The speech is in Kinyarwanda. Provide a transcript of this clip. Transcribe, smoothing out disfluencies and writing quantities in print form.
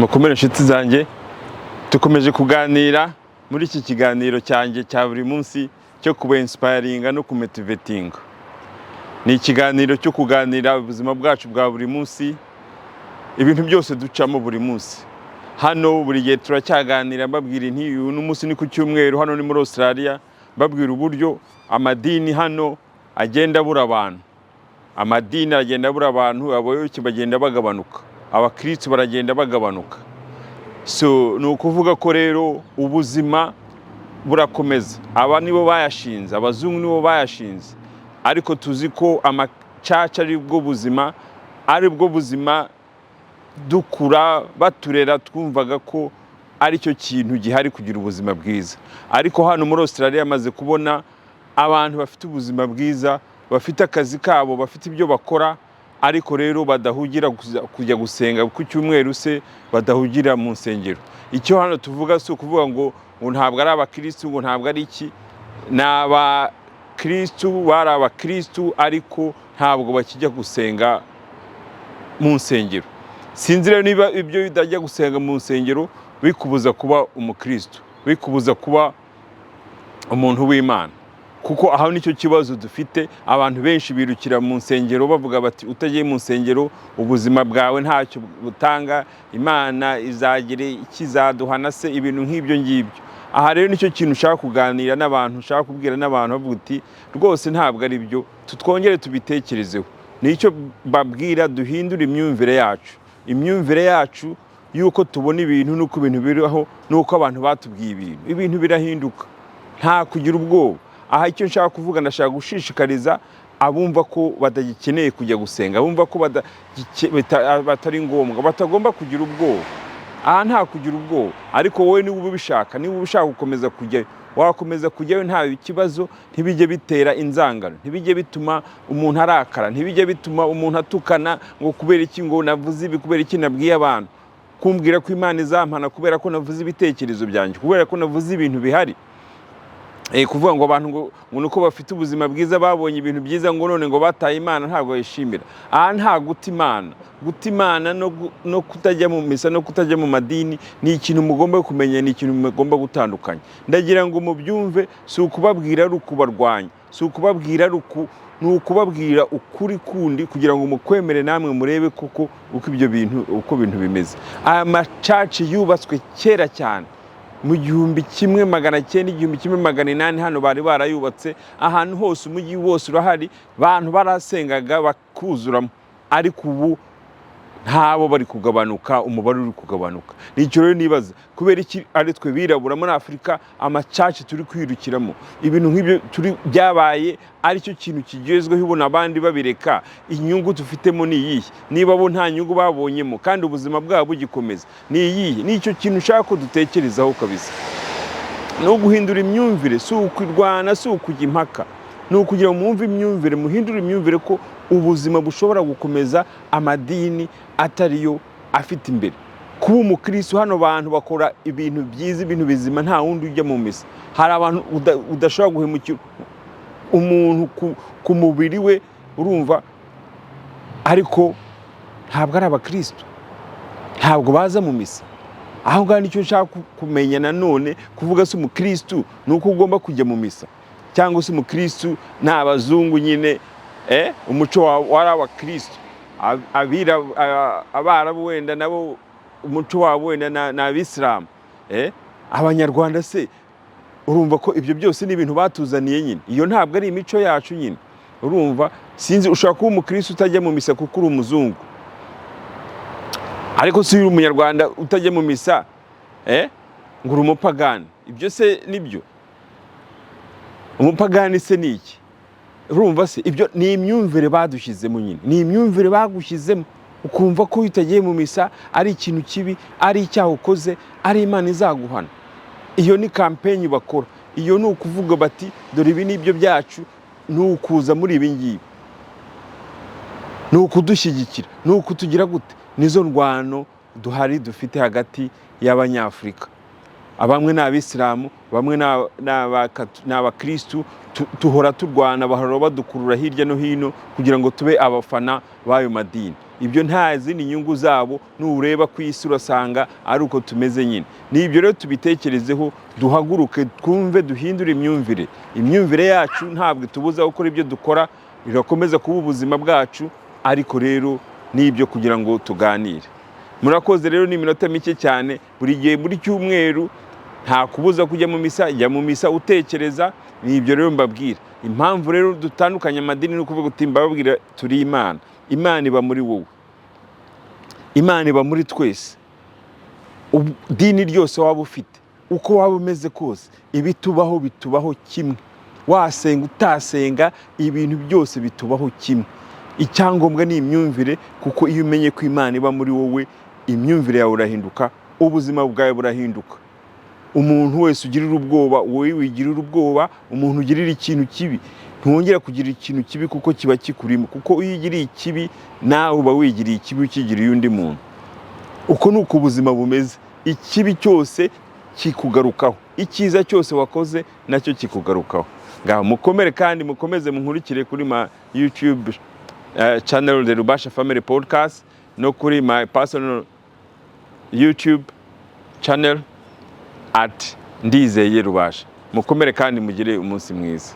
mukomere inshuti zanjye, dukomeje kuganira muri iki kiganiro cyanjye cya buri munsi cyo kuba inspiringa no kumotivatinga. Ni ikiganiro cyo kuganira ubuzima bwacu bwa buri munsi, ibintu byose ducamo buri munsi. Hano buri gihe turacyaganira mbabwira inti uyu n'umunsi ni ku cyumweru, hano ni muri Australia, mbabwira uburyo amadini hano agenda abura abantu. Amadini agenda abura abantu, abayoboke bagenda bagabanuka, abakristo baragenda bagabanuka. So ni ukuvuga ko rero ubuzima burakomeza. Aba nibo bayashinze, abazungu nibo bayashinze, ariko tuzi ko amacaca ari bwo buzima, ari bwo buzima dukura baturera, twumvaga ko ari cyo kintu gihari kugira ubuzima bwiza. Ariko hano muri Australia yamaze kubona abantu bafite ubuzima bwiza, bafite akazi kabo, bafite ibyo bakora, ariko rero badahugira kujya gusenga ku cyumweru, se badahugira mu nsengero. Icyo hano tuvuga si ukuvuga ngo ntabwo ari abakristo, ngo ntabwo ari iki, n'abakristo bari abakristo, ariko ntabwo bakijya gusenga mu nsengero. Sinzi rero niba ibyo bidajya gusenga mu nsengero bikubuza kuba umukristo, bikubuza kuba umuntu w'Imana. Kuko aho nicyo kibazo dufite, abantu benshi birukira mu nsengero bavuga bati utagiye mu nsengero ubuzima bwawe ntacyo butanga, Imana izagire ikizaduhana se, ibintu nk'ibyo ngibyo. Aha rero nicyo kintu ushaka kuganira n'abantu, ushaka kubwira n'abantu bavuga uti rwose ntabwo ari byo, tutwongere tubitekerezeho. Nicyo babwira, duhindure imyumvire yacu. Imyumvire yacu yuko tubona ibintu, nuko ibintu biriho, nuko abantu batubwiye ibintu birahinduka. Nta kugira ubwoba. Aha icyo nshaka kuvuga, ndashaka gushishikariza abumva ko badagikeneye kujya gusenga, abumva ko batari ngombwa, batagomba kugira ubwoba. Aha nta kugira ubwoba, ariko wowe niba ubishaka, niba ubishaka gukomeza kujyayo, wakomeza kujyayo nta kibazo. Ntibijye bitera inzangano, ntibijye bituma umuntu arakara, ntibijye bituma umuntu atukana ngo kubera iki, ngo navuze ibi, kubera iki nabwiye abantu, kumbwira ko Imana izampana kubera ko navuze ibitekerezo byanjye, kubera ko navuze ibintu bihari. Kuvuga ngo abantu ngo nuko bafite ubuzima bwiza, babonye ibintu byiza, ngo none ngo bataye Imana ntabwo bayishimira. Aha nta guta Imana. Guta Imana no kutajya mu misa no kutajya mu madini ni ikintu mugomba kumenya, ni ikintu mugomba gutandukanya. Ndagira ngo mubyumve, si ukubabwira ari ukubarwanya, si ukubabwira ari ni ukubabwira ukuri kundi, kugira ngo mukwemere namwe murebe koko uko ibyo bintu, uko bintu bimeze. Aya macaci yubatswe kera cyane, mu 1900, 1800 hano bari barayubatse. Ahantu hose, umujyi wose urahari, abantu barasengaga bakuzuramo, ariko ubu ntabo bari kugabanuka, umubare uri kugabanuka. Nicyo rero nibaza, kubera iki ari twe birabura muri Afrika amacaci turi kwirukiramo, ibintu nk'ibyo byabaye ari cyo kintu kigezweho, ubona abandi babireka. Inyungu dufitemo ni iyihe? Niba bo nta nyungu babonyemo kandi ubuzima bwabo bugikomeza, ni iyihe? Nicyo kintu ushaka ko dutekerezaho kabisa. No guhindura imyumvire, si ukwirwana, si ukujya impaka, ni ukugira ngo mwumve imyumvire, muhindure imyumvire ko ubuzima bushobora gukomeza, amadini atariyo afite imbere. Kuba umukristo, hano abantu bakora ibintu byiza, ibintu bizima, nta wundi ujya mu misa. Hari abantu udashobora guhemukira umuntu ku mubiri we, urumva, ariko ntabwo ari abakristo, ntabwo baza mu misa. Aho ngaho nicyo nshaka kumenya nanone, kuvuga se umukristo nuko ugomba kujya mu misa, cyangwa se umukristo n'abazungu nyine, umuco wari abakristo, abarabu wenda nabo umuco wabo wenda n'abisilamu, Abanyarwanda se urumva ko ibyo byose ni ibintu batuzaniye nyine. Iyo ntabwo ari imico yacu nyine, urumva. Sinzi, ushaka kuba umukristo utajya mu misa kuko uri umuzungu, ariko si uri umunyarwanda utajya mu misa, ngo uri umupagani. Ibyo se nibyo? Umupagani se ni iki? Urumva se ibyo ni imyumvire badushyizemo nyine, ni imyumvire bagushyizemo, ukumva ko utagiye mu misa ari ikintu kibi, ari icyaha ukoze, ari Imana izaguhana. Iyo ni campaign bakora. Iyo ni ukuvuga bati dore ibi nibyo byacu, ni ukuza muri ibi ngibi, ni ukudushyigikira, ni ukutugira gute. Nizo ndwano duhari dufite hagati y'Abanyafrika. Bamwe ni abisilamu, bamwe ni abakristo, tuhora turwana, bahora badukurura hirya no hino kugira ngo tube abafana b'ayo madini. ibyo nta zindi nyungu zabo, nureba ku isi urasanga ari uko tumeze nyine. N'ibyo rero tubitekerezeho, duhaguruke twumve, duhindure imyumvire yacu ntabwo tubuza gukora ibyo dukora, birakomeza kuba ubuzima bwacu, ariko rero n'ibyo kugira ngo tuganire. Murakoze rero, ni iminota mike cyane, buri gihe buri cyumweru nta kubuza kujya mu misa, jya mu misa utekereza. N'ibyo rero mbabwira. Impamvu rero dutandukanye amadini ni ukuvuga uti mbabwira turi Imana. Imana iba muri wowe, Imana iba muri twese. Dini ryose waba ufite, uko waba umeze kose, ibitubaho bitubaho kimwe. Wasenga utasenga, ibintu byose bitubaho kimwe. Icyangombwa ni imyumvire, kuko iyo umenye ko Imana iba muri wowe, imyumvire yawe urahinduka, ubuzima bwawe burahinduka. Umuntu wese ugirira ubwoba, wowe wigirira ubwoba. Umuntu ugirira ikintu kibi, ntwongera kugira ikintu kibi, kuko kiba kikurimo. Kuko iyo ugiriye ikibi, nawe uba wigiriye ikibi, ukigiriye undi muntu. Uko ni uko ubuzima bumeze. Ikibi cyose kikugarukaho, icyiza cyose wakoze nacyo kikugarukaho. Ngaho mukomere, kandi mukomeze munkurikire kuri ma YouTube channel The Rubasha Family Podcast, no kuri my personal YouTube channel @ndizeye Rubasha. Mukomere kandi mugire umunsi mwiza.